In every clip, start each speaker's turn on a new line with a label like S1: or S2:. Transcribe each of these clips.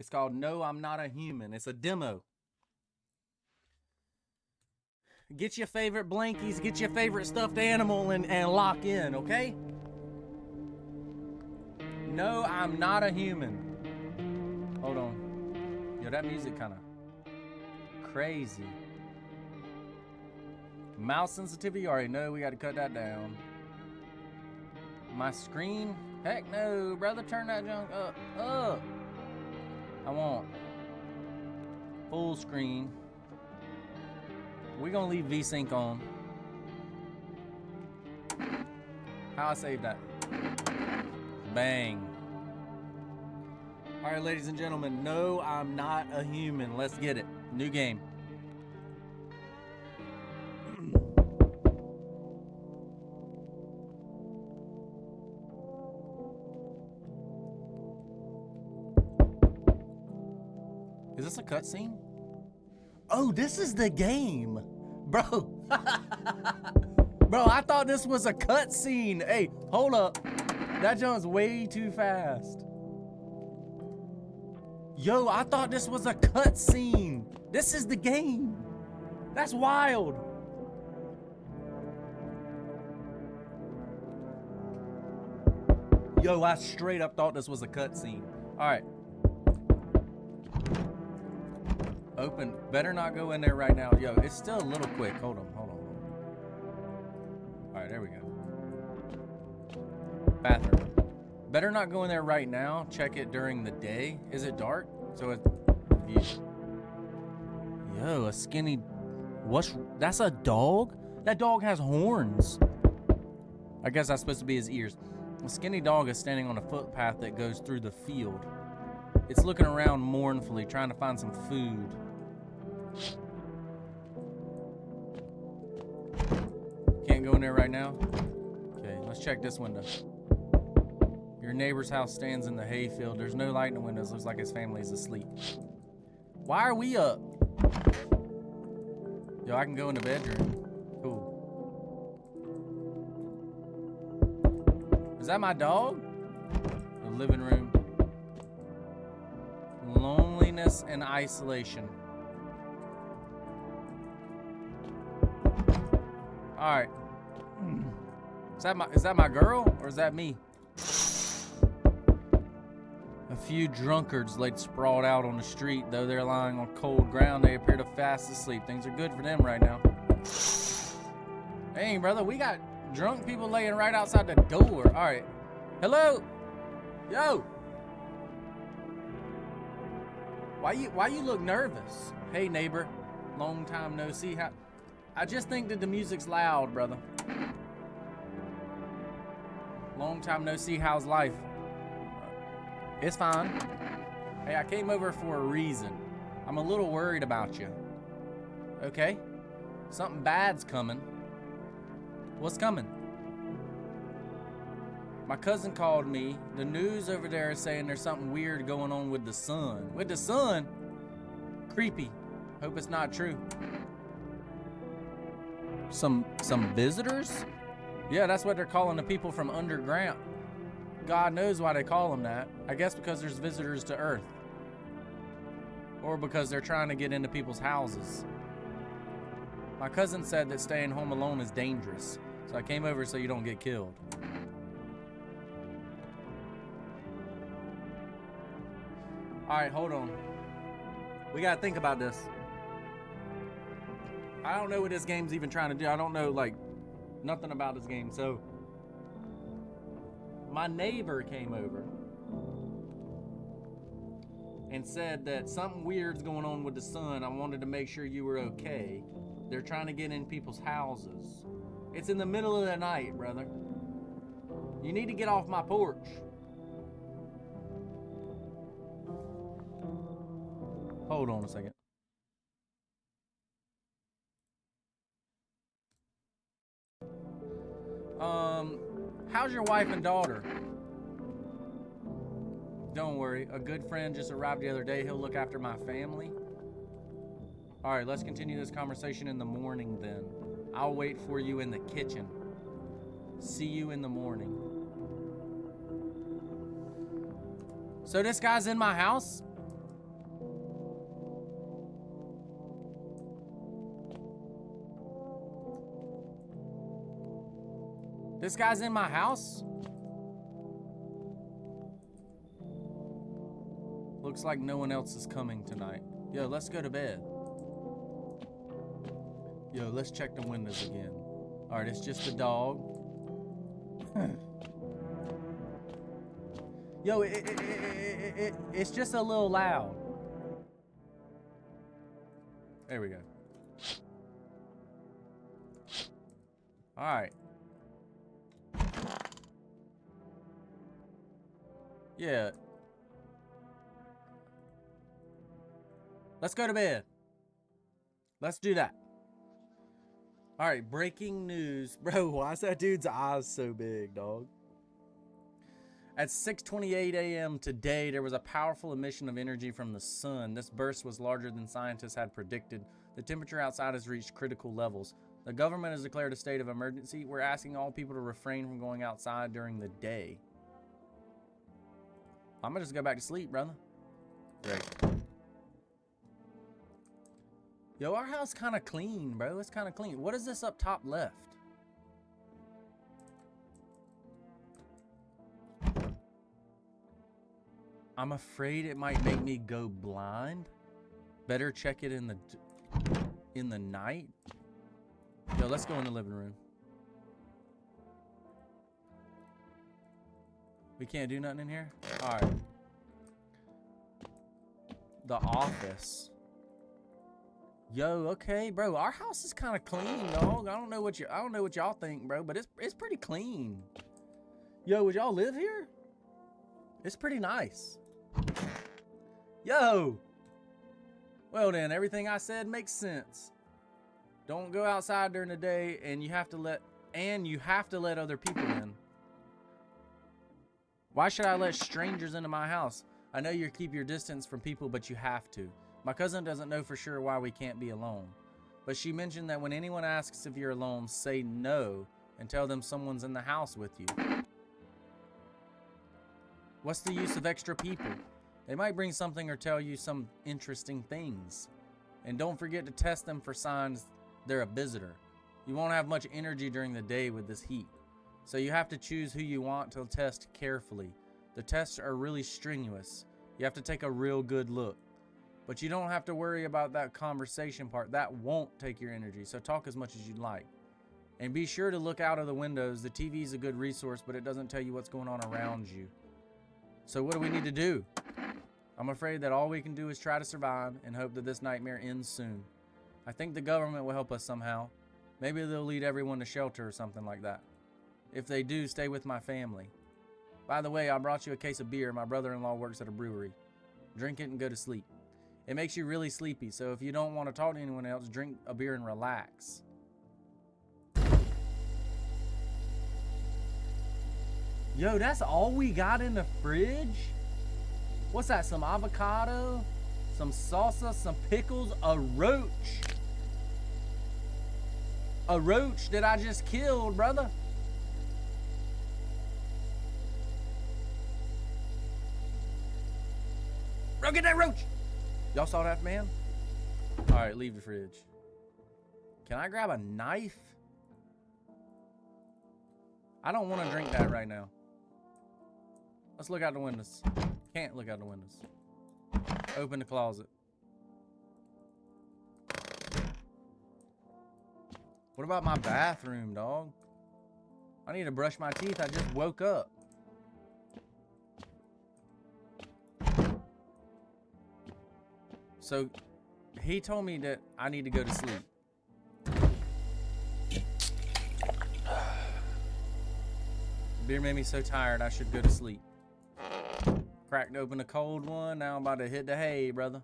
S1: It's called No, I'm Not a Human. It's a demo. Get your favorite blankies, get your favorite stuffed animal, and lock in, okay? No, I'm not a human. Hold on. Yo, that music kind of crazy. Mouse sensitivity, already know we got to cut that down. My screen? Heck no, brother, turn that junk up. I want full screen. We're gonna leave VSync on. How I save that? Bang. All right, ladies and gentlemen, no, I'm not a human. Let's get it. New game. Is this a cutscene? Oh, this is the game. Bro. Bro, I thought this was a cutscene. Hey, hold up. That jump's way too fast. Yo, I thought this was a cutscene. This is the game. That's wild. Yo, I straight up thought this was a cutscene. All right. Open. Better not go in there right now. Yo, it's still a little quick. Hold on. All right, there we go. Bathroom. Better not go in there right now. Check it during the day. Is it dark? So it. Yo, a skinny. That's a dog? That dog has horns. I guess that's supposed to be his ears. A skinny dog is standing on a footpath that goes through the field. It's looking around mournfully, trying to find some food. Can't go in there right now? Okay, let's check this window. Your neighbor's house stands in the hayfield. There's no light in the windows. Looks like his family's asleep. Why are we up? Yo, I can go in the bedroom. Cool. Is that my dog? The living room. Loneliness and isolation. All right. Is that my girl or is that me? A few drunkards laid sprawled out on the street. Though they're lying on cold ground, they appear to fast asleep. Things are good for them right now. Dang, brother, we got drunk people laying right outside the door. All right. Hello? Yo. Why you look nervous? Hey, neighbor. Long time no see. I just think that the music's loud, brother. Long time no see. How's life? It's fine. Hey, I came over for a reason. I'm a little worried about you. Okay? Something bad's coming. What's coming? My cousin called me. The news over there is saying there's something weird going on with the sun. With the sun? Creepy. Hope it's not true. Some visitors? Yeah, that's what they're calling the people from underground. God knows why they call them that. I guess because there's visitors to Earth. Or because they're trying to get into people's houses. My cousin said that staying home alone is dangerous. So I came over so you don't get killed. Alright, hold on. We gotta think about this. I don't know what this game's even trying to do. I don't know, like, nothing about this game. So, my neighbor came over and said that something weird's going on with the sun. I wanted to make sure you were okay. They're trying to get in people's houses. It's in the middle of the night, brother. You need to get off my porch. Hold on a second. How's your wife and daughter? Don't worry, a good friend just arrived the other day. He'll look after my family. All right, let's continue this conversation in the morning then. I'll wait for you in the kitchen. See you in the morning. So this guy's in my house? This guy's in my house? Looks like no one else is coming tonight. Yo, let's go to bed. Yo, let's check the windows again. Alright, it's just a dog. Yo, it's just a little loud. There we go. Alright. Yeah. Let's go to bed. Let's do that. All right, breaking news. Bro, why is that dude's eyes so big, dog? At 6:28 a.m. today, there was a powerful emission of energy from the sun. This burst was larger than scientists had predicted. The temperature outside has reached critical levels. The government has declared a state of emergency. We're asking all people to refrain from going outside during the day. I'm gonna just go back to sleep, brother. Great. Yo, our house kind of clean, bro. It's kind of clean. What is this up top left? I'm afraid it might make me go blind. Better check it in the night. Yo, let's go in the living room. We can't do nothing in here? All right. The office. Yo, okay, bro. Our house is kind of clean, dog. I don't know what y'all think, bro, but it's pretty clean. Yo, would y'all live here? It's pretty nice. Yo. Well then, everything I said makes sense. Don't go outside during the day, and you have to let other people in. Why should I let strangers into my house? I know you keep your distance from people, but you have to. My cousin doesn't know for sure why we can't be alone. But she mentioned that when anyone asks if you're alone, say no and tell them someone's in the house with you. What's the use of extra people? They might bring something or tell you some interesting things. And don't forget to test them for signs they're a visitor. You won't have much energy during the day with this heat. So you have to choose who you want to test carefully. The tests are really strenuous. You have to take a real good look. But you don't have to worry about that conversation part. That won't take your energy, so talk as much as you'd like. And be sure to look out of the windows. The TV is a good resource, but it doesn't tell you what's going on around you. So what do we need to do? I'm afraid that all we can do is try to survive and hope that this nightmare ends soon. I think the government will help us somehow. Maybe they'll lead everyone to shelter or something like that. If they do, stay with my family. By the way, I brought you a case of beer. My brother-in-law works at a brewery. Drink it and go to sleep. It makes you really sleepy, so if you don't want to talk to anyone else, drink a beer and relax. Yo, that's all we got in the fridge? What's that, some avocado? Some salsa, some pickles, a roach. A roach that I just killed, brother. Bro, get that roach! Y'all saw that, man? All right, leave the fridge. Can I grab a knife? I don't want to drink that right now. Let's look out the windows. Can't look out the windows. Open the closet. What about my bathroom, dog? I need to brush my teeth. I just woke up. So, he told me that I need to go to sleep. Beer made me so tired, I should go to sleep. Cracked open a cold one, now I'm about to hit the hay, brother.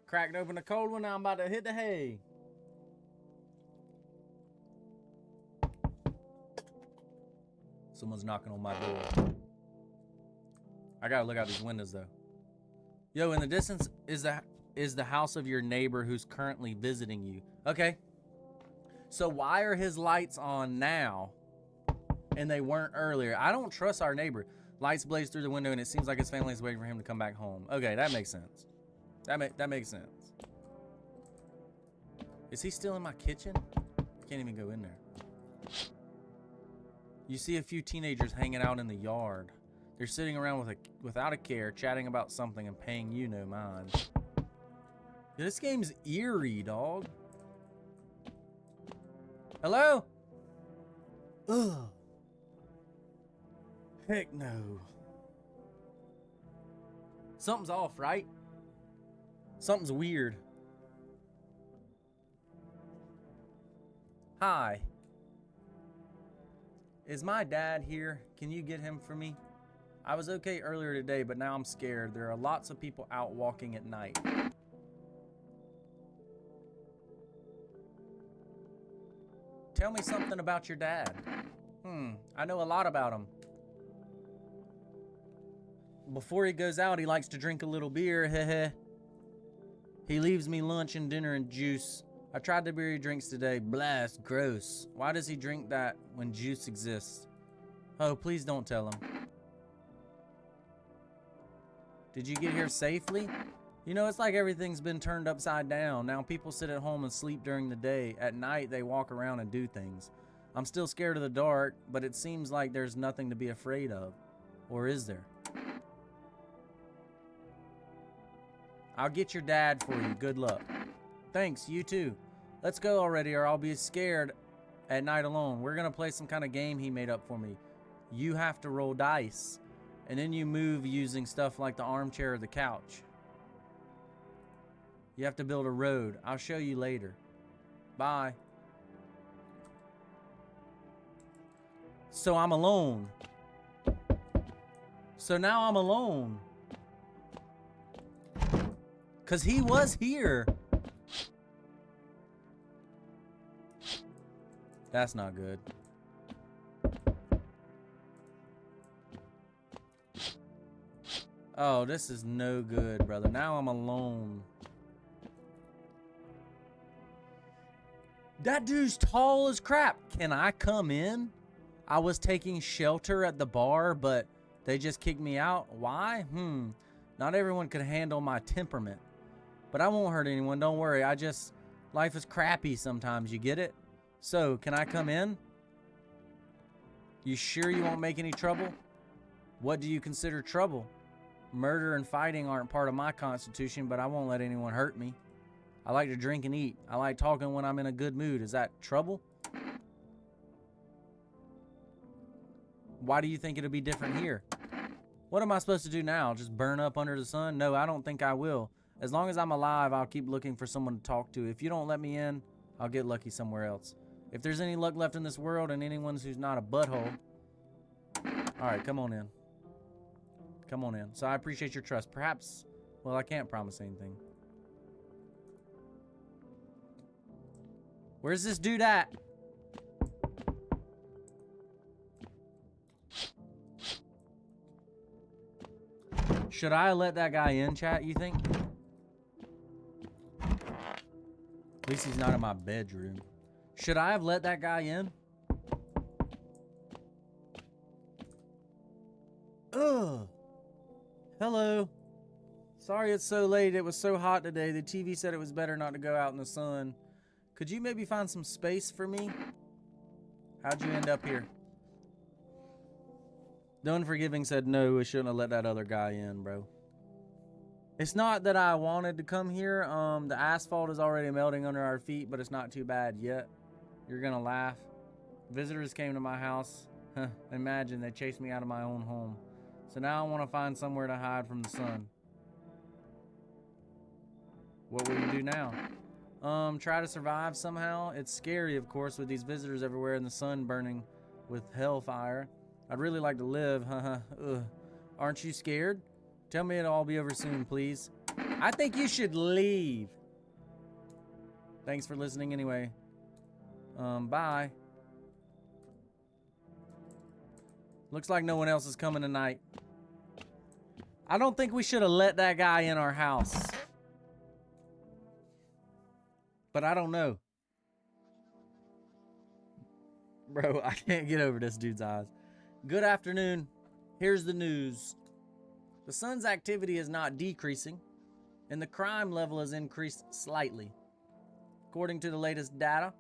S1: Cracked open a cold one, now I'm about to hit the hay. Someone's knocking on my door. I gotta look out these windows, though. Yo, in the distance is the house of your neighbor who's currently visiting you. Okay. So why are his lights on now and they weren't earlier? I don't trust our neighbor. Lights blaze through the window and it seems like his family is waiting for him to come back home. Okay, that makes sense. That makes sense. Is he still in my kitchen? I can't even go in there. You see a few teenagers hanging out in the yard. They're sitting around without a care, chatting about something and paying you no mind. Yeah, this game's eerie, dog. Hello? Ugh. Heck no. Something's off, right? Something's weird. Hi. Is my dad here? Can you get him for me? I was okay earlier today, but now I'm scared. There are lots of people out walking at night. Tell me something about your dad. I know a lot about him. Before he goes out, he likes to drink a little beer, heh. He leaves me lunch and dinner and juice. I tried the beer he drinks today. Blah, it's gross. Why does he drink that when juice exists? Oh, please don't tell him. Did you get here safely? You know, it's like everything's been turned upside down. Now people sit at home and sleep during the day. At night, they walk around and do things. I'm still scared of the dark, but it seems like there's nothing to be afraid of. Or is there? I'll get your dad for you. Good luck. Thanks, you too. Let's go already or I'll be scared at night alone. We're gonna play some kind of game he made up for me. You have to roll dice, and then you move using stuff like the armchair or the couch. You have to build a road. I'll show you later. Bye. So I'm alone. So now I'm alone. 'Cause he was here. That's not good. Oh, this is no good, brother. Now I'm alone. That dude's tall as crap. Can I come in? I was taking shelter at the bar, but they just kicked me out. Why? Not everyone could handle my temperament. But I won't hurt anyone. Don't worry. Life is crappy sometimes. You get it? So, can I come in? You sure you won't make any trouble? What do you consider trouble? Murder and fighting aren't part of my constitution, but I won't let anyone hurt me. I like to drink and eat. I like talking when I'm in a good mood. Is that trouble? Why do you think it'll be different here? What am I supposed to do now? Just burn up under the sun? No, I don't think I will. As long as I'm alive, I'll keep looking for someone to talk to. If you don't let me in, I'll get lucky somewhere else. If there's any luck left in this world and anyone who's not a butthole. Alright, come on in. Come on in. So I appreciate your trust. Perhaps, well, I can't promise anything. Where's this dude at? Should I let that guy in, chat, you think? At least he's not in my bedroom. Should I have let that guy in? Ugh. Hello. Sorry it's so late. It was so hot today. The TV said it was better not to go out in the sun. Could you maybe find some space for me? How'd you end up here? The Unforgiving said no, we shouldn't have let that other guy in, bro. It's not that I wanted to come here. The asphalt is already melting under our feet, but it's not too bad yet. You're gonna laugh. Visitors came to my house. Imagine they chased me out of my own home. So now I want to find somewhere to hide from the sun. What will you do now? Try to survive somehow. It's scary, of course, with these visitors everywhere and the sun burning with hellfire. I'd really like to live, Aren't you scared? Tell me it'll all be over soon, please. I think you should leave. Thanks for listening anyway. Bye. Looks like no one else is coming tonight. I don't think we should have let that guy in our house. But I don't know. Bro, I can't get over this dude's eyes. Good afternoon. Here's the news. The sun's activity is not decreasing, and the crime level has increased slightly. According to the latest data,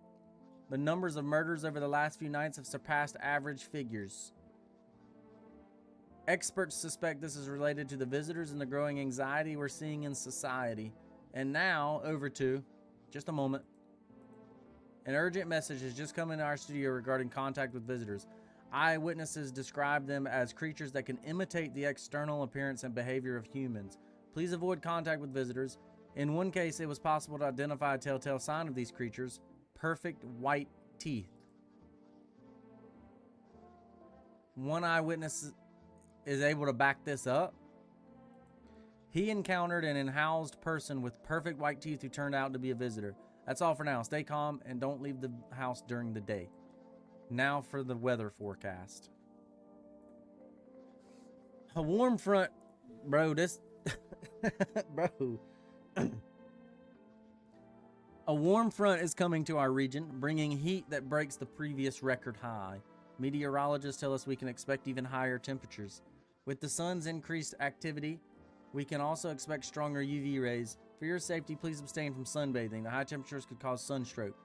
S1: The numbers of murders over the last few nights have surpassed average figures. Experts suspect this is related to the visitors and the growing anxiety we're seeing in society. And now, over to, just a moment. An urgent message has just come into our studio regarding contact with visitors. Eyewitnesses describe them as creatures that can imitate the external appearance and behavior of humans. Please avoid contact with visitors. In one case, it was possible to identify a telltale sign of these creatures: perfect white teeth. One eyewitness is able to back this up. He encountered an unhoused person with perfect white teeth who turned out to be a visitor. That's all for now. Stay calm and don't leave the house during the day. Now for the weather forecast. A warm front, bro, this, bro. A warm front is coming to our region, bringing heat that breaks the previous record high. Meteorologists tell us we can expect even higher temperatures. With the sun's increased activity, we can also expect stronger UV rays. For your safety, please abstain from sunbathing. The high temperatures could cause sunstroke.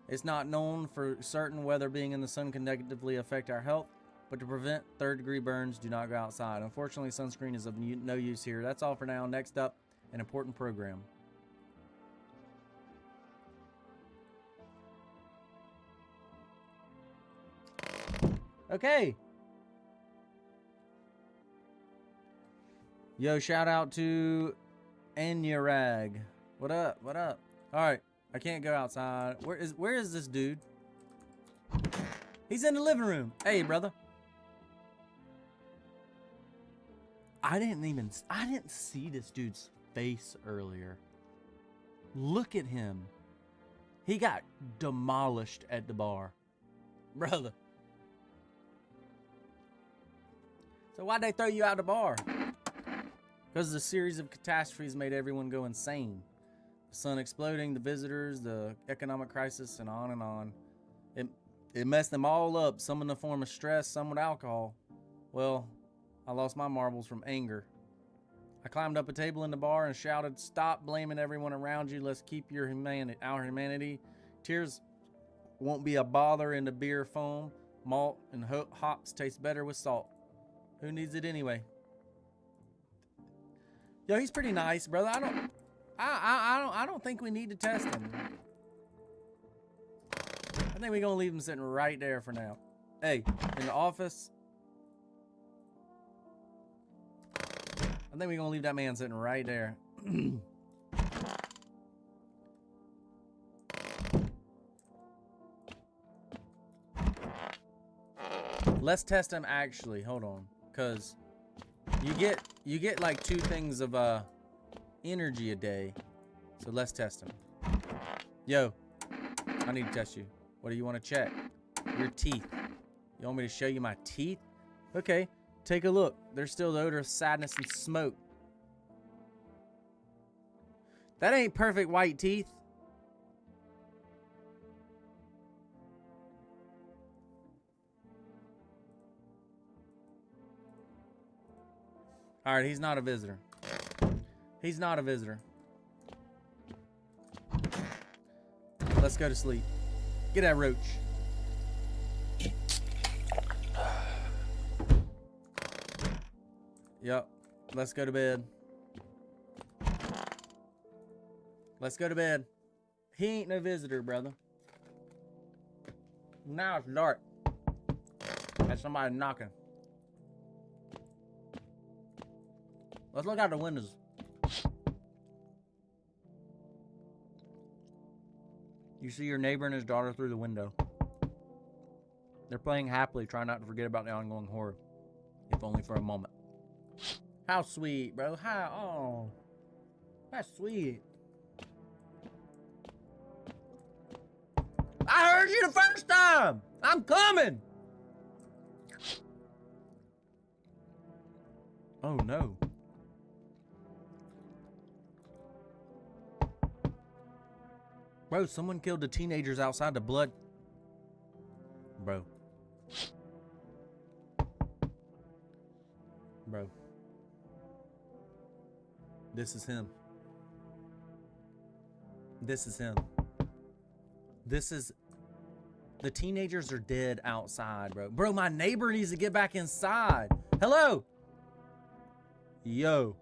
S1: It's not known for certain whether being in the sun can negatively affect our health, but to prevent third-degree burns, do not go outside. Unfortunately, sunscreen is of no use here. That's all for now. Next up, an important program. Okay. Yo, shout out to Anyarag. What up? What up? All right, I can't go outside. Where is this dude? He's in the living room. Hey, brother. I didn't see this dude's face earlier. Look at him. He got demolished at the bar. Brother. So why'd they throw you out of the bar? Because the series of catastrophes made everyone go insane. The sun exploding, the visitors, the economic crisis, and on and on. It messed them all up, some in the form of stress, some with alcohol. Well, I lost my marbles from anger. I climbed up a table in the bar and shouted, "Stop blaming everyone around you. Let's keep our humanity. Tears won't be a bother in the beer foam. Malt and hops taste better with salt. Who needs it anyway?" Yo, he's pretty nice, brother. I don't think we need to test him. I think we're gonna leave him sitting right there for now. Hey, in the office, I think we're gonna leave that man sitting right there. Let's test him actually. Hold on, cause you get like 2 things of energy a day. So let's test him. Yo, I need to test you. What do you want to check? Your teeth. You want me to show you my teeth? Okay, take a look. There's still the odor of sadness and smoke. That ain't perfect white teeth. All right, he's not a visitor. He's not a visitor. Let's go to sleep. Get that roach. Yep. Let's go to bed. Let's go to bed. He ain't no visitor, brother. Now it's dark. That's somebody knocking. Let's look out the windows. You see your neighbor and his daughter through the window. They're playing happily, trying not to forget about the ongoing horror, if only for a moment. How sweet, bro. How? Oh, that's sweet. I heard you the first time. I'm coming. Oh no. Bro, someone killed the teenagers outside the blood. Bro. Bro. This is him. This is him. This is The teenagers are dead outside, bro. Bro, my neighbor needs to get back inside. Hello. Yo.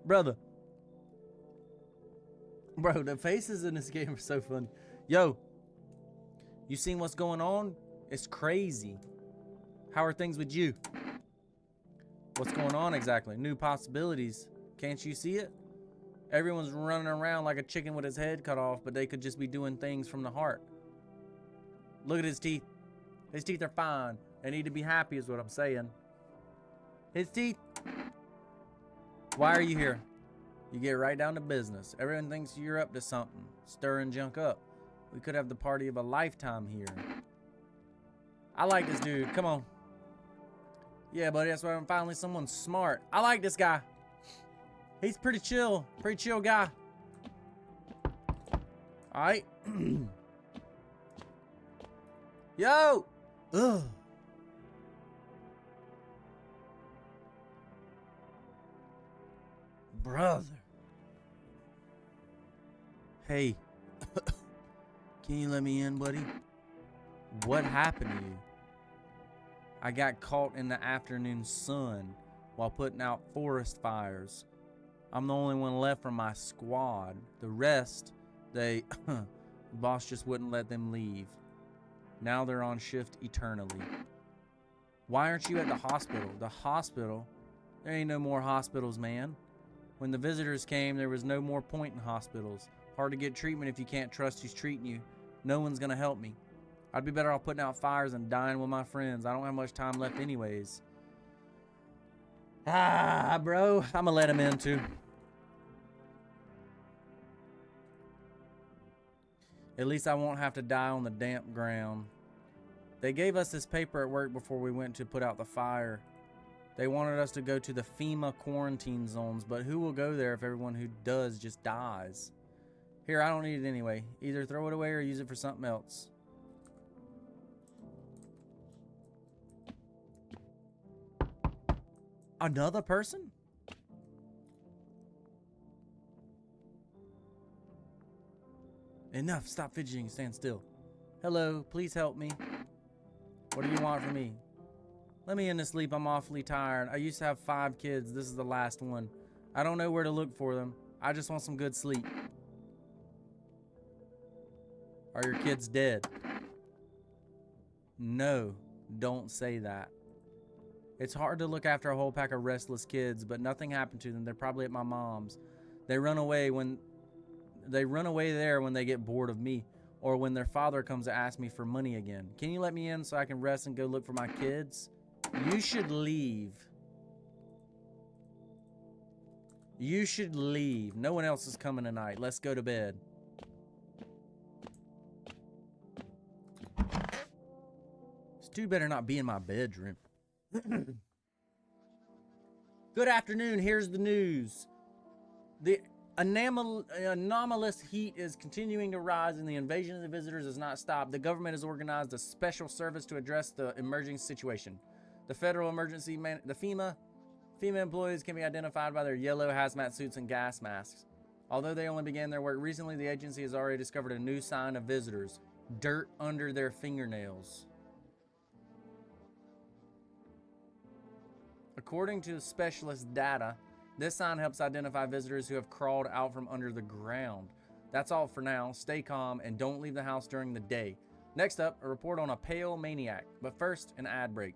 S1: Brother. Bro, the faces in this game are so funny. Yo. You seen what's going on? It's crazy. How are things with you? What's going on exactly? New possibilities. Can't you see it? Everyone's running around like a chicken with his head cut off, but they could just be doing things from the heart. Look at his teeth. His teeth are fine. They need to be happy is what I'm saying. His teeth. Why are you here? You get right down to business. Everyone thinks you're up to something. Stirring junk up. We could have the party of a lifetime here. I like this dude. Come on. Yeah, buddy, that's why I'm finally someone smart. I like this guy. He's pretty chill. Pretty chill guy. Alright. Yo! Ugh. Brother. Hey. Can you let me in, buddy? What happened to you? I got caught in the afternoon sun while putting out forest fires. I'm the only one left from my squad. The rest, the boss just wouldn't let them leave. Now they're on shift eternally. Why aren't you at the hospital? The hospital? There ain't no more hospitals, man. When the visitors came, there was no more point in hospitals. Hard to get treatment if you can't trust who's treating you. No one's gonna help me. I'd be better off putting out fires and dying with my friends. I don't have much time left anyways. Ah, bro. I'm gonna let him in too. At least I won't have to die on the damp ground. They gave us this paper at work before we went to put out the fire. They wanted us to go to the FEMA quarantine zones, but who will go there if everyone who does just dies? Here, I don't need it anyway. Either throw it away or use it for something else. Another person? Enough. Stop fidgeting. Stand still. Hello. Please help me. What do you want from me? Let me in to sleep. I'm awfully tired. I used to have 5 kids. This is the last one. I don't know where to look for them. I just want some good sleep. Are your kids dead? No. Don't say that. It's hard to look after a whole pack of restless kids, but nothing happened to them. They're probably at my mom's. They run away there when they get bored of me, or when their father comes to ask me for money again. Can you let me in so I can rest and go look for my kids? You should leave. You should leave. No one else is coming tonight. Let's go to bed. This dude better not be in my bedroom. Good afternoon. Here's the news. The anomalous heat is continuing to rise and the invasion of the visitors has not stopped. The government has organized a special service to address the emerging situation. The federal emergency the FEMA employees can be identified by their yellow hazmat suits and gas masks. Although they only began their work recently, the agency has already discovered a new sign of visitors: dirt under their fingernails. According to specialist data, this sign helps identify visitors who have crawled out from under the ground. That's all for now. Stay calm and don't leave the house during the day. Next up, a report on a pale maniac. But first, an ad break.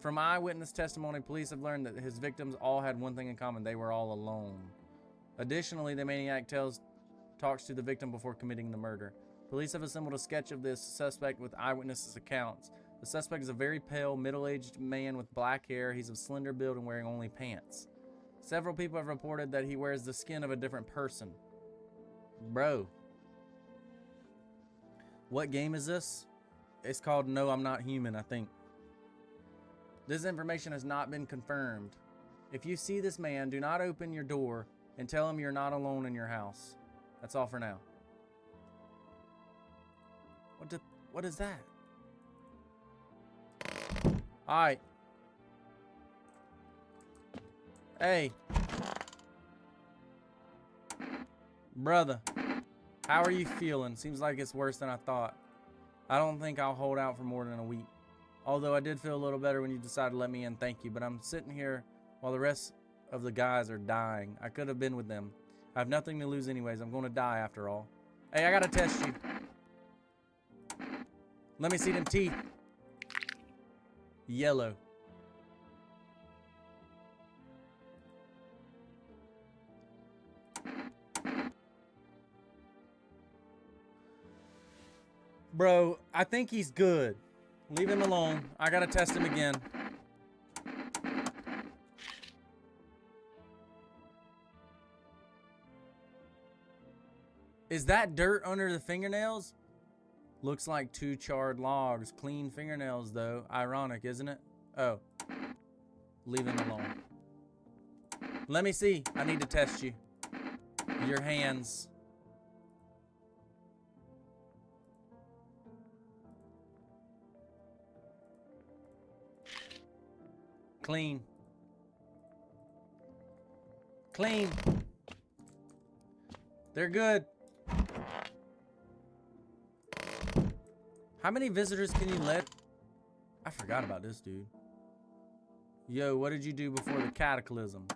S1: From eyewitness testimony, police have learned that his victims all had one thing in common: they were all alone. Additionally, the maniac talks to the victim before committing the murder. Police have assembled a sketch of this suspect with eyewitnesses' accounts. The suspect is a very pale, middle-aged man with black hair. He's of slender build and wearing only pants. Several people have reported that he wears the skin of a different person. Bro. What game is this? It's called No, I'm Not Human, I think. This information has not been confirmed. If you see this man, do not open your door and tell him you're not alone in your house. That's all for now. What is that? Alright. Hey. Brother, how are you feeling? Seems like it's worse than I thought. I don't think I'll hold out for more than a week. Although I did feel a little better when you decided to let me in, thank you. But I'm sitting here while the rest of the guys are dying. I could have been with them. I have nothing to lose anyways. I'm going to die after all. Hey, I gotta test you. Let me see them teeth. Yellow. Bro, I think he's good. Leave him alone. I gotta test him again. Is that dirt under the fingernails? Looks like 2 charred logs. Clean fingernails, though. Ironic, isn't it? Oh. Leave him alone. Let me see. I need to test you. Your hands. Clean. Clean. They're good. How many visitors can you let? I forgot about this dude. Yo, what did you do before the cataclysm?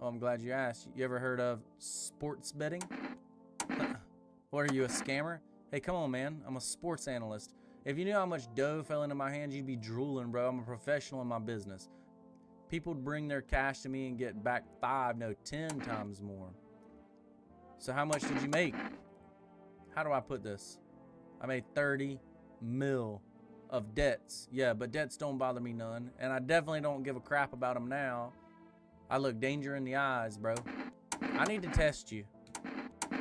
S1: Oh, I'm glad you asked. You ever heard of sports betting? What are you, a scammer? Hey, come on, man. I'm a sports analyst. If you knew how much dough fell into my hands, you'd be drooling, bro. I'm a professional in my business. People would bring their cash to me and get back 5, no, 10 times more. So how much did you make? How do I put this? I made 30 mil of debts. Yeah, but debts don't bother me none. And I definitely don't give a crap about them now. I look danger in the eyes, bro. I need to test you.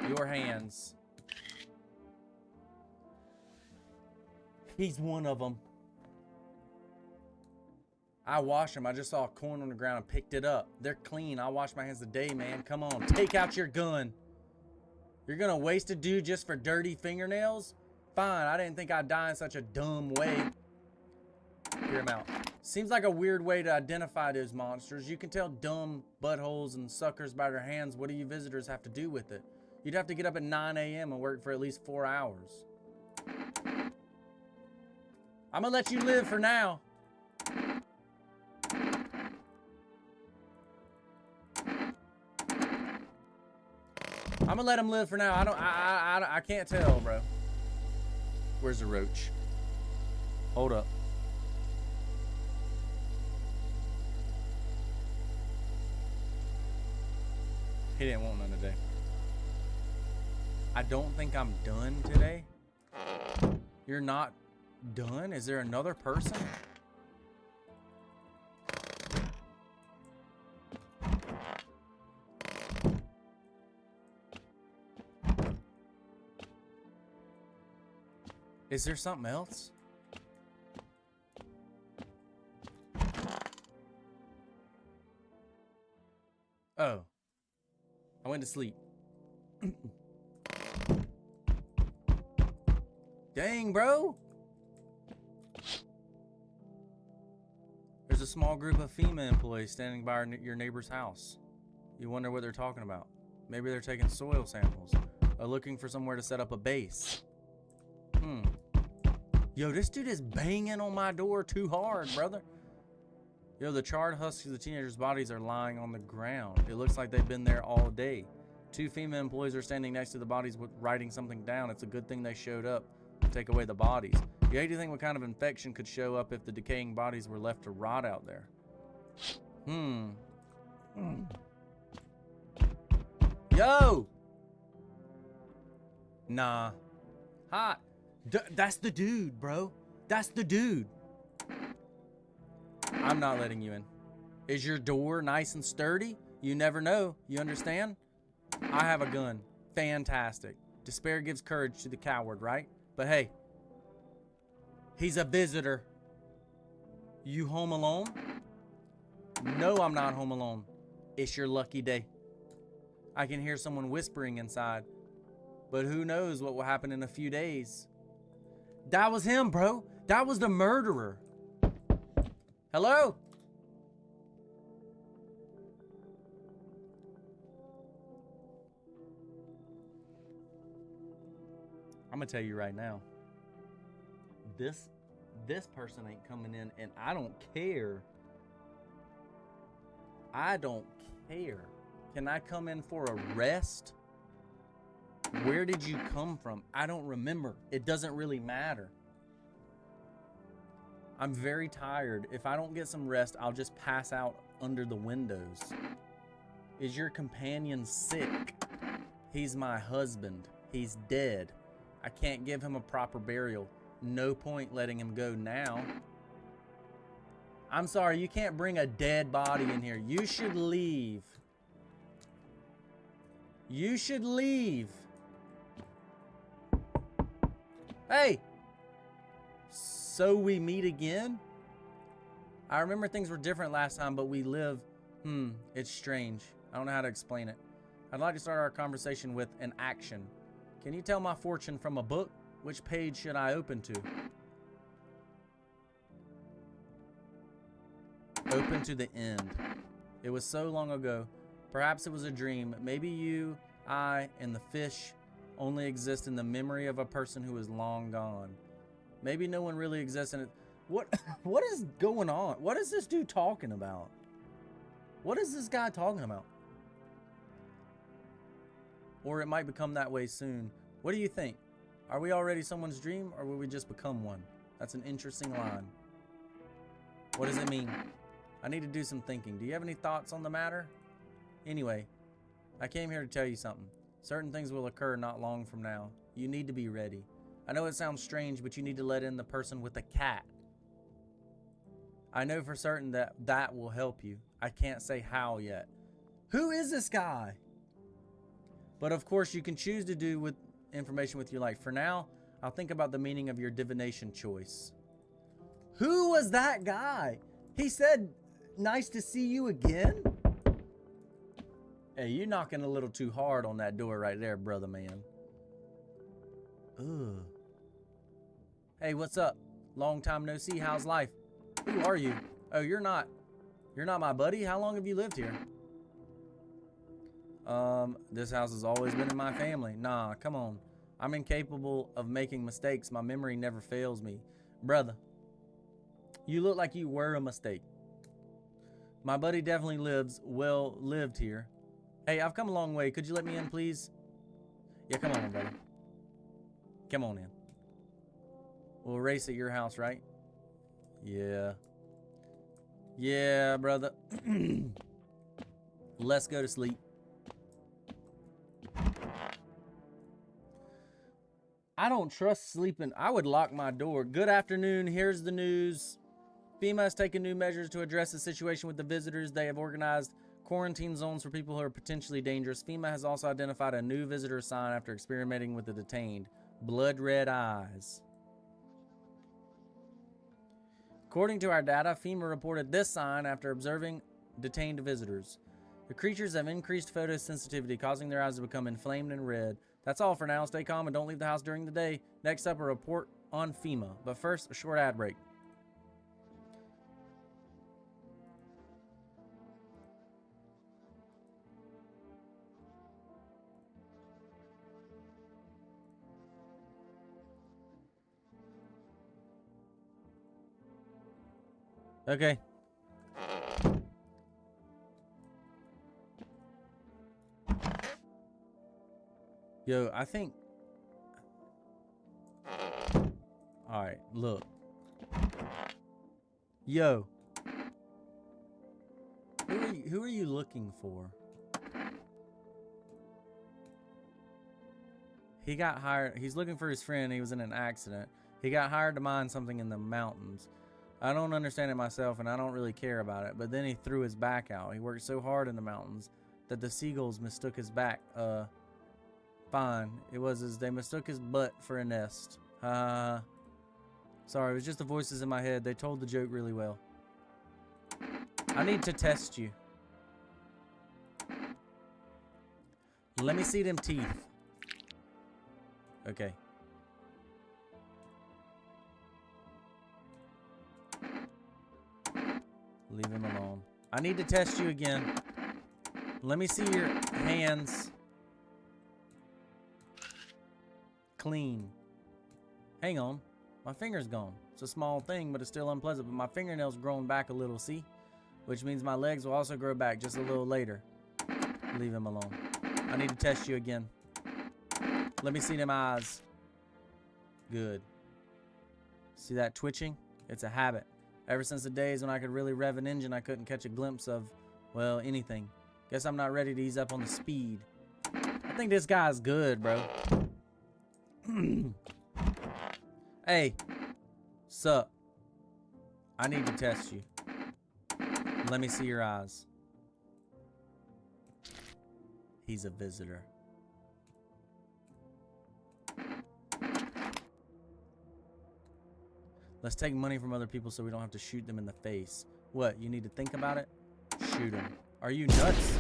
S1: Your hands. He's one of them. I wash them. I just saw a coin on the ground and picked it up. They're clean. I wash my hands today, man. Come on. Take out your gun. You're going to waste a dude just for dirty fingernails? Fine. I didn't think I'd die in such a dumb way. Hear him out. Seems like a weird way to identify those monsters. You can tell dumb buttholes and suckers by their hands. What do you visitors have to do with it? You'd have to get up at 9 a.m. and work for at least 4 hours. I'm going to let you live for now. I'm gonna let him live for now. I can't tell, bro. Where's the roach? Hold up. He didn't want none today. I don't think I'm done today. You're not done? Is there another person? Is there something else? Oh. I went to sleep. Dang, bro. There's a small group of FEMA employees standing by your neighbor's house. You wonder what they're talking about. Maybe they're taking soil samples or looking for somewhere to set up a base. Yo, this dude is banging on my door too hard, brother. Yo, the charred husks of the teenagers' bodies are lying on the ground. It looks like they've been there all day. 2 FEMA employees are standing next to the bodies writing something down. It's a good thing they showed up to take away the bodies. You hate to think what kind of infection could show up if the decaying bodies were left to rot out there. Yo! Nah. Hot. That's the dude, bro. That's the dude. I'm not letting you in. Is your door nice and sturdy? You never know. You understand? I have a gun. Fantastic. Despair gives courage to the coward, right? But hey, he's a visitor. You home alone? No, I'm not home alone. It's your lucky day. I can hear someone whispering inside. But who knows what will happen in a few days. That was him, bro. That was the murderer. Hello? I'm gonna tell you right now. This person ain't coming in, and I don't care. I don't care. Can I come in for a rest? Where did you come from? I don't remember. It doesn't really matter. I'm very tired. If I don't get some rest, I'll just pass out under the windows. Is your companion sick? He's my husband. He's dead. I can't give him a proper burial. No point letting him go now. I'm sorry, you can't bring a dead body in here. You should leave. You should leave. Hey! So we meet again? I remember things were different last time, but we live. It's strange. I don't know how to explain it. I'd like to start our conversation with an action. Can you tell my fortune from a book? Which page should I open to? Open to the end. It was so long ago. Perhaps it was a dream. Maybe you, I, and the fish only exist in the memory of a person who is long gone. Maybe no one really exists in it. What is going on? What is this dude talking about? What is this guy talking about? Or it might become that way soon. What do you think? Are we already someone's dream, or will we just become one? That's an interesting line. What does it mean? I need to do some thinking. Do you have any thoughts on the matter? Anyway, I came here to tell you something. Certain things will occur not long from now. You need to be ready. I know it sounds strange, but you need to let in the person with the cat. I know for certain that that will help you. I can't say how yet. Who is this guy? But of course, you can choose to do with information with your life. For now, I'll think about the meaning of your divination choice. Who was that guy? He said, nice to see you again? Hey, you're knocking a little too hard on that door right there, brother man. Ugh. Hey, what's up? Long time no see. How's life? Who are you? Oh, you're not my buddy? How long have you lived here? This house has always been in my family. Nah, come on. I'm incapable of making mistakes. My memory never fails me. Brother, you look like you were a mistake. My buddy definitely lived here. Hey, I've come a long way. Could you let me in, please? Yeah, come on, brother. Come on in. We'll race at your house, right? Yeah. Yeah, brother. Let's go to sleep. I don't trust sleeping. I would lock my door. Good afternoon. Here's the news. FEMA has taken new measures to address the situation with the visitors. They have organized quarantine zones for people who are potentially dangerous. FEMA has also identified a new visitor sign after experimenting with the detained. Blood red eyes. According to our data, FEMA reported this sign after observing detained visitors. The creatures have increased photosensitivity, causing their eyes to become inflamed and red. That's all for now. Stay calm and don't leave the house during the day. Next up, a report on FEMA. But first, a short ad break. Okay. Yo, I think... Alright, look. Yo. Who are you looking for? He got hired. He's looking for his friend. He was in an accident. He got hired to mine something in the mountains. I don't understand it myself, and I don't really care about it. But then he threw his back out. He worked so hard in the mountains that the seagulls mistook his back. Fine. It was as they mistook his butt for a nest. Sorry, it was just the voices in my head. They told the joke really well. I need to test you. Let me see them teeth. Okay. Leave him alone. I need to test you again. Let me see your hands. Clean. Hang on. My finger's gone. It's a small thing, but it's still unpleasant. But my fingernail's grown back a little, see? Which means my legs will also grow back just a little later. Leave him alone. I need to test you again. Let me see them eyes. Good. See that twitching? It's a habit. Ever since the days when I could really rev an engine, I couldn't catch a glimpse of, well, anything. Guess I'm not ready to ease up on the speed. I think this guy's good, bro. Hey. Sup? I need to test you. Let me see your eyes. He's a visitor. Let's take money from other people so we don't have to shoot them in the face. What, you need to think about it? Shoot him. Are you nuts?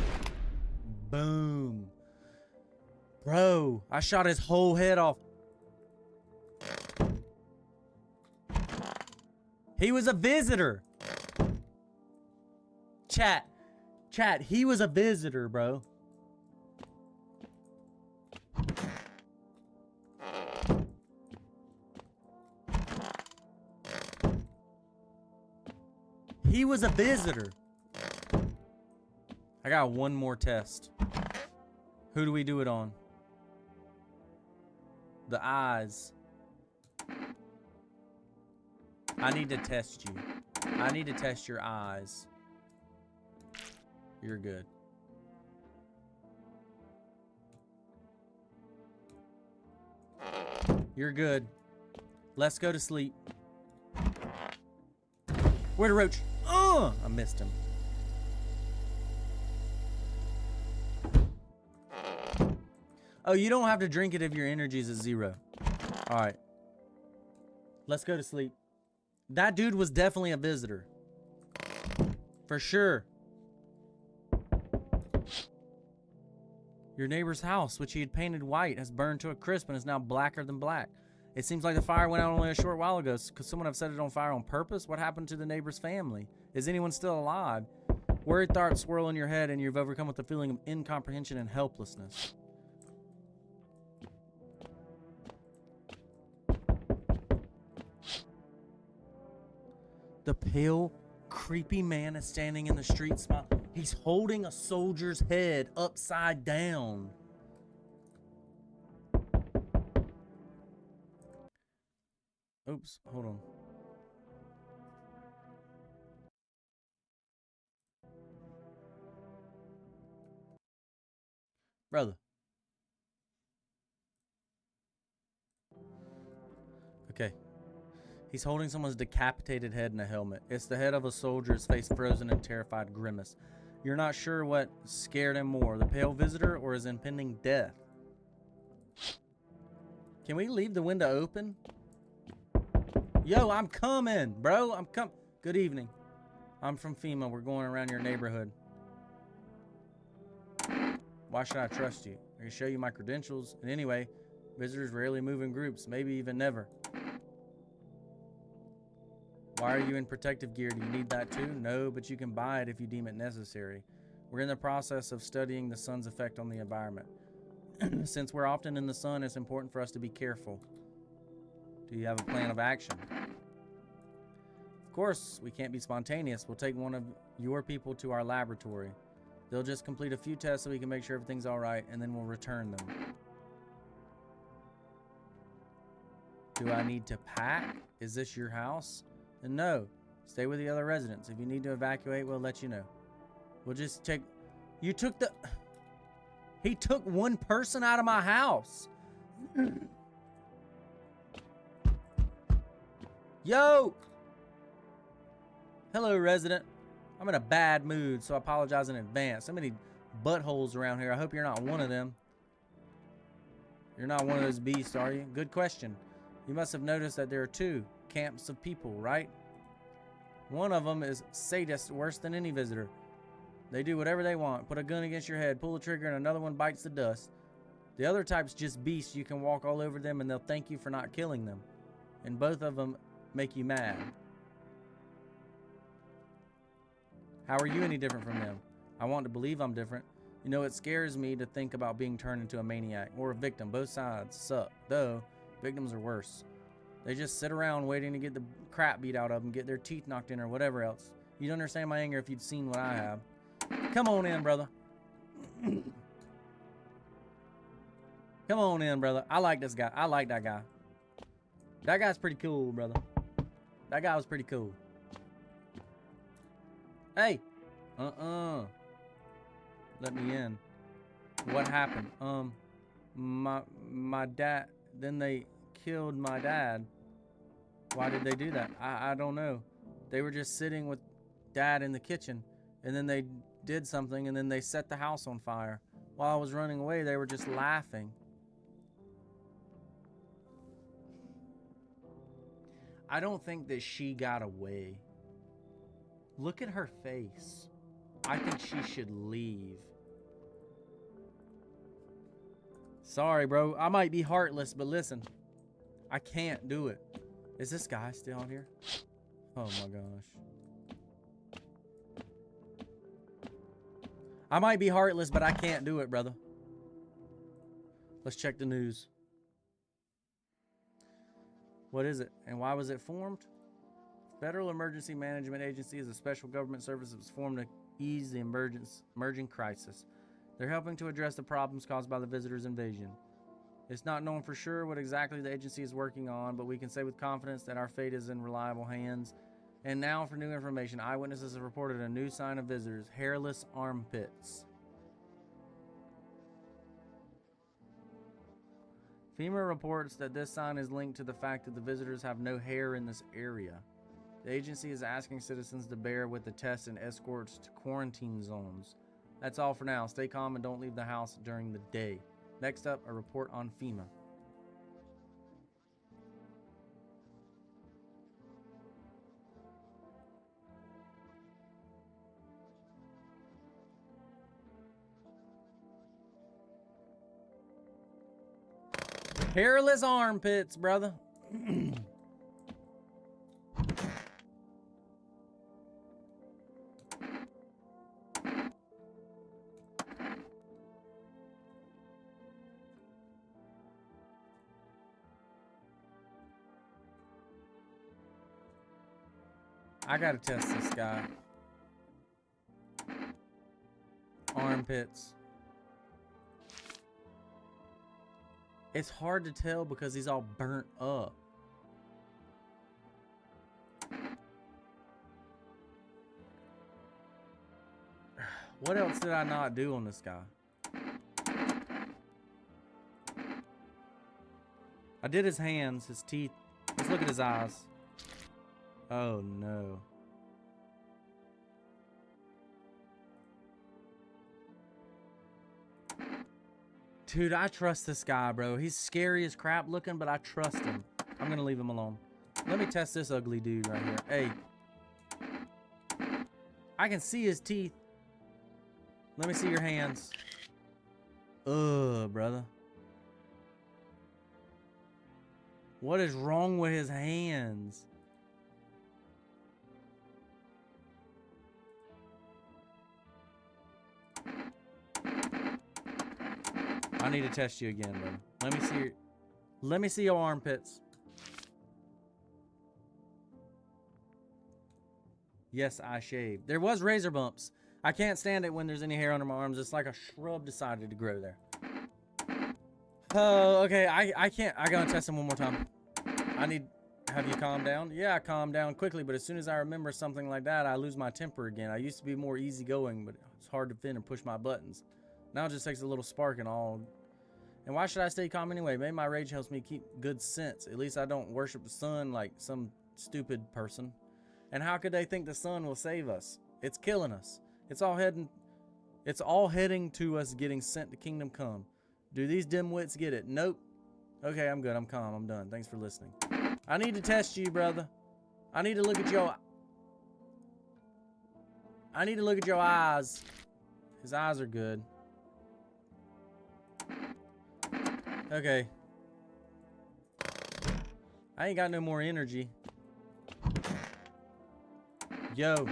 S1: Boom. Bro, I shot his whole head off. He was a visitor. Chat, he was a visitor, bro. He was a visitor. I got one more test. Who do we do it on? The eyes. I need to test you. I need to test your eyes. You're good. You're good. Let's go to sleep. Where'd the roach? I missed him. Oh, you don't have to drink it if your energy is at 0. All right. Let's go to sleep. That dude was definitely a visitor. For sure. Your neighbor's house, which he had painted white, has burned to a crisp and is now blacker than black. It seems like the fire went out only a short while ago. Could someone have set it on fire on purpose? What happened to the neighbor's family? Is anyone still alive? Worried thoughts swirl in your head and you've overcome with the feeling of incomprehension and helplessness. The pale, creepy man is standing in the street smile. He's holding a soldier's head upside down. Oops, hold on. Brother. Okay. He's holding someone's decapitated head in a helmet. It's the head of a soldier, his face frozen in terrified grimace. You're not sure what scared him more, the pale visitor or his impending death. Can we leave the window open? Yo, I'm coming, bro. I'm coming. Good evening. I'm from FEMA. We're going around your neighborhood. Why should I trust you? I can show you my credentials. And anyway, visitors rarely move in groups, maybe even never. Why are you in protective gear? Do you need that too? No, but you can buy it if you deem it necessary. We're in the process of studying the sun's effect on the environment. Since we're often in the sun, it's important for us to be careful. Do you have a plan of action? Of course, we can't be spontaneous. We'll take one of your people to our laboratory. They'll just complete a few tests so we can make sure everything's all right, and then we'll return them. Do I need to pack? Is this your house? And no, stay with the other residents. If you need to evacuate, we'll let you know. We'll just take... You took the... He took one person out of my house. Yo! Hello, resident. I'm in a bad mood, so I apologize in advance. So many buttholes around here. I hope you're not one of them. You're not one of those beasts, are you? Good question. You must have noticed that there are 2 camps of people, right? One of them is sadist, worse than any visitor. They do whatever they want. Put a gun against your head, pull the trigger, and another one bites the dust. The other type's just beasts. You can walk all over them, and they'll thank you for not killing them. And both of them make you mad. How are you any different from them? I want to believe I'm different. You know, it scares me to think about being turned into a maniac or a victim. Both sides suck, though victims are worse. They just sit around waiting to get the crap beat out of them, get their teeth knocked in or whatever else. You'd understand my anger if you'd seen what I have. Come on in, brother. Come on in, brother. I like this guy. I like that guy. That guy's pretty cool, brother. That guy was pretty cool. Hey. Let me in. What happened? My dad. Then they killed my dad. Why did they do that? I don't know. They were just sitting with Dad in the kitchen, and then they did something, and then they set the house on fire. While I was running away, they were just laughing. I don't think that she got away. Look at her face. I think she should leave. Sorry, bro. I might be heartless, but listen. I can't do it. Is this guy still out here? Oh my gosh. I might be heartless, but I can't do it, brother. Let's check the news. What is it? And why was it formed? Federal Emergency Management Agency is a special government service that was formed to ease the emerging crisis. They're helping to address the problems caused by the visitors' invasion. It's not known for sure what exactly the agency is working on, but we can say with confidence that our fate is in reliable hands. And now for new information, eyewitnesses have reported a new sign of visitors, hairless armpits. FEMA reports that this sign is linked to the fact that the visitors have no hair in this area. The agency is asking citizens to bear with the tests and escorts to quarantine zones. That's all for now. Stay calm and don't leave the house during the day. Next up, a report on FEMA. Hairless armpits, brother. I gotta test this guy. Armpits. It's hard to tell because he's all burnt up. What else did I not do on this guy? I did his hands, his teeth. Let's look at his eyes. Oh no. Dude, I trust this guy, bro. He's scary as crap looking, but I trust him. I'm gonna leave him alone. Let me test this ugly dude right here. Hey. I can see his teeth. Let me see your hands. Ugh, brother. What is wrong with his hands? I need to test you again, brother. Let me see your armpits. Yes, I shaved. There was razor bumps. I can't stand it when there's any hair under my arms. It's like a shrub decided to grow there. Oh, okay. I can't. I gotta test him one more time. Have you calmed down? Yeah, I calmed down quickly, but as soon as I remember something like that, I lose my temper again. I used to be more easygoing, but it's hard to fin and push my buttons. Now it just takes a little spark and all. And why should I stay calm anyway? Maybe my rage helps me keep good sense. At least I don't worship the sun like some stupid person. And how could they think the sun will save us? It's killing us. It's all heading to us getting sent to Kingdom Come. Do these dimwits get it? Nope. Okay, I'm good. I'm calm. I'm done. Thanks for listening. I need to test you, brother. I need to look at your eyes. His eyes are good. Okay. I ain't got no more energy. Yo.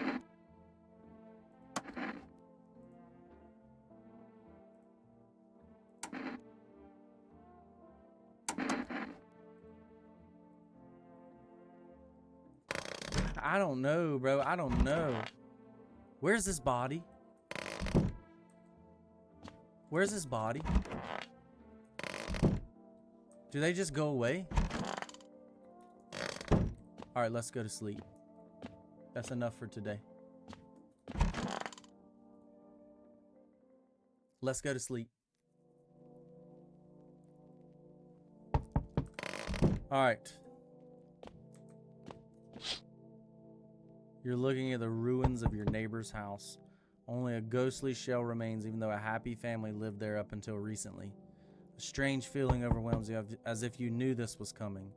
S1: I don't know, bro. I don't know. Where's this body? Where's this body? Do they just go away? All right, let's go to sleep. That's enough for today. Let's go to sleep. All right. You're looking at the ruins of your neighbor's house. Only a ghostly shell remains, even though a happy family lived there up until recently. A strange feeling overwhelms you, as if you knew this was coming.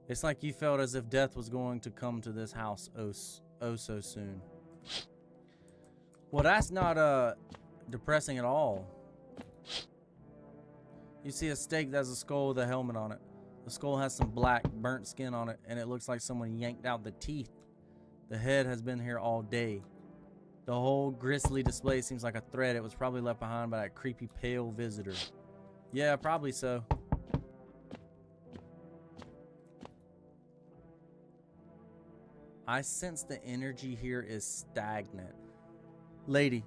S1: It's like you felt as if death was going to come to this house oh so soon. Well, that's not depressing at all. You see a stake that has a skull with a helmet on it. The skull has some black, burnt skin on it, and it looks like someone yanked out the teeth. The head has been here all day. The whole grisly display seems like a threat. It was probably left behind by that creepy pale visitor. Yeah, probably so. I sense the energy here is stagnant. Lady,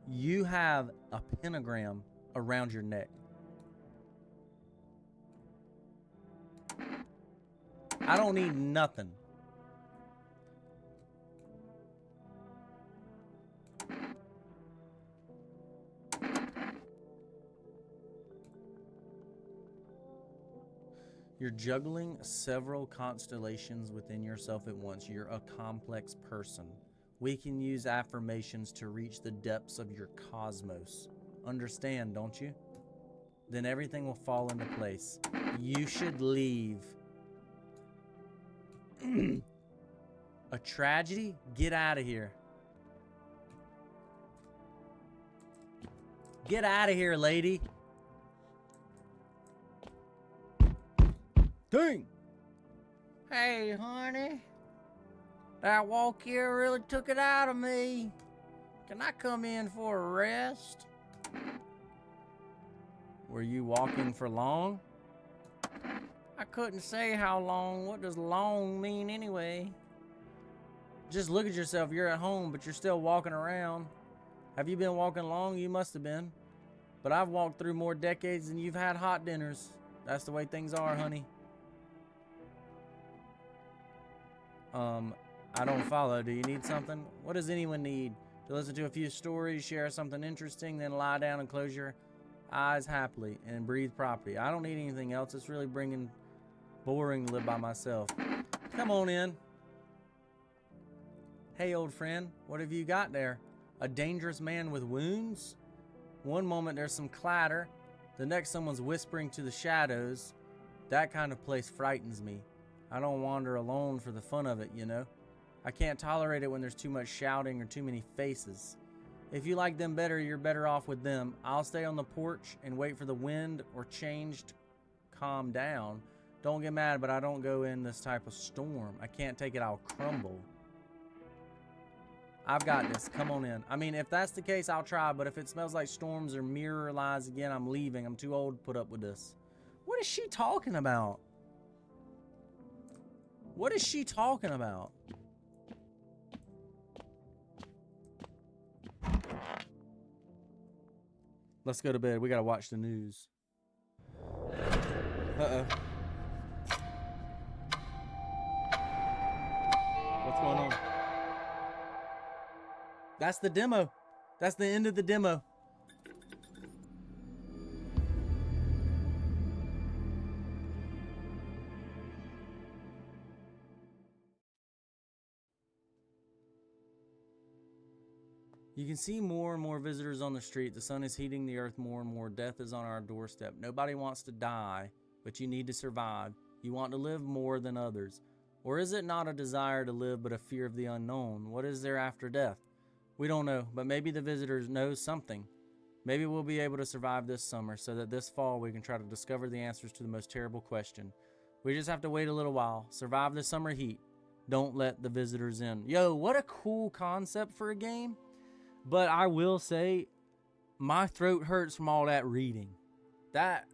S1: you have a pentagram around your neck. I don't need nothing. You're juggling several constellations within yourself at once. You're a complex person. We can use affirmations to reach the depths of your cosmos. Understand, don't you? Then everything will fall into place. You should leave. A tragedy? Get out of here. Get out of here, lady. Dang. Hey, honey. That walk here really took it out of me. Can I come in for a rest? Were you walking for long? I couldn't say how long. What does long mean anyway? Just look at yourself. You're at home, but you're still walking around. Have you been walking long? You must have been. But I've walked through more decades than you've had hot dinners. That's the way things are, honey. I don't follow. Do you need something? What does anyone need? To listen to a few stories, share something interesting, then lie down and close your eyes happily and breathe properly. I don't need anything else. It's really boring to live by myself. Come on in. Hey, old friend, what have you got there? A dangerous man with wounds? One moment there's some clatter. The next someone's whispering to the shadows. That kind of place frightens me. I don't wander alone for the fun of it, you know. I can't tolerate it when there's too much shouting or too many faces. If you like them better, you're better off with them. I'll stay on the porch and wait for the wind or change to calm down. Don't get mad, but I don't go in this type of storm. I can't take it, I'll crumble. I've got this. Come on in. I mean, if that's the case, I'll try, but if it smells like storms or mirror lies again, I'm leaving. I'm too old to put up with this. What is she talking about? What is she talking about? Let's go to bed. We gotta watch the news. Uh-oh. What's going on? That's the demo. That's the end of the demo. You can see more and more visitors on the street. The sun is heating the earth more and more. Death is on our doorstep. Nobody wants to die, but you need to survive. You want to live more than others. Or is it not a desire to live, but a fear of the unknown? What is there after death? We don't know, but maybe the visitors know something. Maybe we'll be able to survive this summer so that this fall we can try to discover the answers to the most terrible question. We just have to wait a little while. Survive the summer heat. Don't let the visitors in. Yo, what a cool concept for a game. But I will say, my throat hurts from all that reading.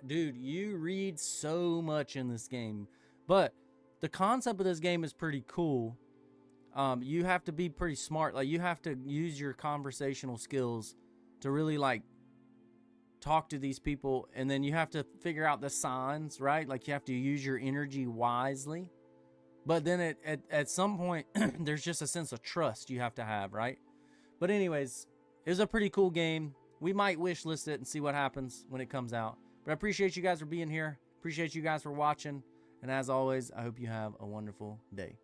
S1: Dude, you read so much in this game. But the concept of this game is pretty cool. You have to be pretty smart. Like, you have to use your conversational skills to really like talk to these people, and then you have to figure out the signs, right? Like, you have to use your energy wisely. But then at some point, there's just a sense of trust you have to have, right? But anyways, it was a pretty cool game. We might wish list it and see what happens when it comes out. But I appreciate you guys for being here. Appreciate you guys for watching. And as always, I hope you have a wonderful day.